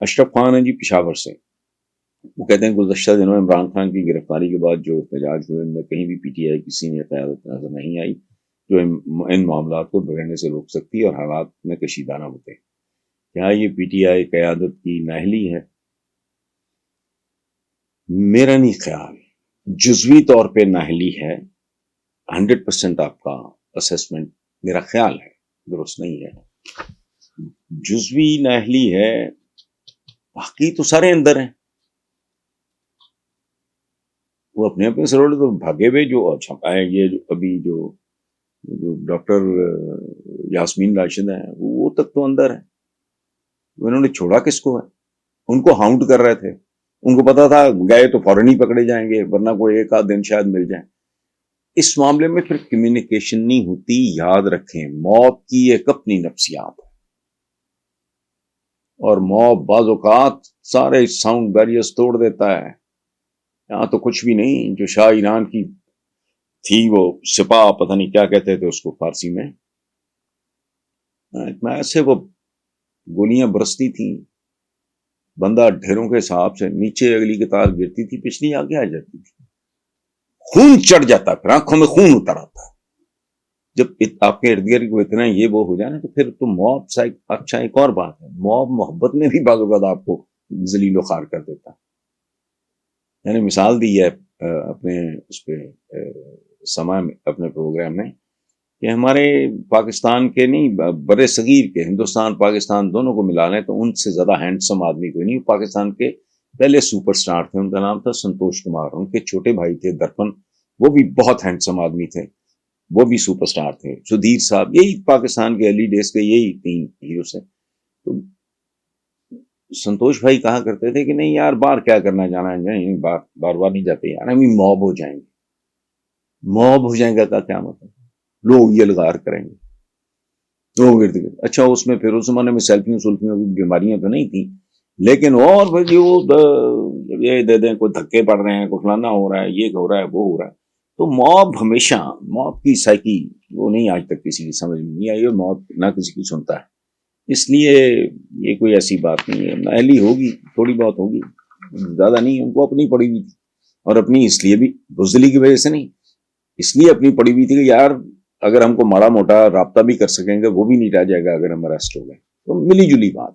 اشرف خان ہے جی پشاور سے. وہ کہتے ہیں گزشتہ دنوں میں عمران خان کی گرفتاری کے بعد جو احتجاج ہوئے ان میں کہیں بھی پی ٹی آئی کسی نے قیادت نظر نہیں آئی جو ان معاملات کو بگڑنے سے روک سکتی اور حالات میں کشیدہ نہ ہوتے. کیا یہ پی ٹی آئی قیادت کی نااہلی ہے؟ میرا نہیں خیال. جزوی طور پہ نااہلی ہے. 100% آپ کا اسسمنٹ میرا خیال ہے درست نہیں ہے. جزوی نااہلی ہے، باقی تو سارے اندر ہیں. وہ اپنے اپنے سروڑ تو بھاگے ہوئے جو چھپائے. یہ جو ابھی جو ڈاکٹر یاسمین راشد ہیں وہ تک تو اندر ہے. انہوں نے چھوڑا کس کو ہے؟ ان کو ہاؤنٹ کر رہے تھے. ان کو پتا تھا گئے تو فوراً ہی پکڑے جائیں گے ورنہ کوئی ایک آدھ دن شاید مل جائیں. اس معاملے میں پھر کمیونیکیشن نہیں ہوتی. یاد رکھیں موت کی ایک اپنی نفسیات ہے اور موت بعض اوقات سارے ساؤنڈ بیریئرز توڑ دیتا ہے. یہاں تو کچھ بھی نہیں. جو شاہ ایران کی تھی وہ سپاہ پتہ نہیں کیا کہتے تھے اس کو فارسی میں، اتنا ایسے وہ گولیاں برستی تھیں بندہ ڈھیروں کے حساب سے نیچے اگلی قطار گرتی تھی پچھلی آگے آ جاتی تھی. خون چڑھ جاتا پھر آنکھوں میں خون اتر آتا ہے جب آپ کے ارد گرد کو اتنا یہ وہ ہو جائے نا تو پھر تو موت. اچھا ایک اور بات ہے، موت محبت میں بھی بعض اوقات آپ کو ذلیل و خوار کر دیتا. یعنی مثال دی ہے اپنے اس پہ سما میں اپنے پروگرام میں کہ ہمارے پاکستان کے نہیں برے صغیر کے ہندوستان پاکستان دونوں کو ملا لیں تو ان سے زیادہ ہینڈسم آدمی کوئی نہیں. پاکستان کے پہلے سپر سٹار تھے، ان کا نام تھا سنتوش کمار. ان کے چھوٹے بھائی تھے درپن، وہ بھی بہت ہینڈسم آدمی تھے، وہ بھی سپر سٹار تھے. سدھیر صاحب، یہی پاکستان کے ارلی ڈیز کے یہی 3 ہیروز ہیں. تو سنتوش بھائی کہا کرتے تھے کہ نہیں یار باہر کیا کرنا جانا ہے، بار بار نہیں جاتے یار، ہم موب ہو جائیں گے. موب ہو جائیں گا کا کیا مطلب؟ لوگ یہ لگار کریں گے لوگ ارد گرد. اچھا اس میں پھر اس زمانے میں سیلفیوں سلفیوں کی بیماریاں تو نہیں تھیں لیکن اور بھائی وہ یہ دے دیں کوئی دھکے پڑ رہے ہیں کوئی فلانا ہو رہا ہے یہ ہو رہا ہے وہ ہو رہا ہے. تو موب ہمیشہ موب کی سائیکی وہ نہیں آج تک کسی کی سمجھ میں نہیں آئی اور موب نہ کسی کی سنتا ہے. اس لیے یہ کوئی ایسی بات نہیں ہے. نااہلی ہوگی تھوڑی بہت ہوگی، زیادہ نہیں. ان کو اپنی پڑی ہوئی تھی اور اپنی اس لیے بھی بزدلی کی وجہ سے نہیں، اس لیے اپنی پڑی ہوئی تھی کہ یار اگر ہم کو ماڑا موٹا رابطہ بھی کر سکیں گے وہ بھی نہیں رہ جائے گا اگر ہم اریسٹ ہو گئے. تو ملی جلی بات.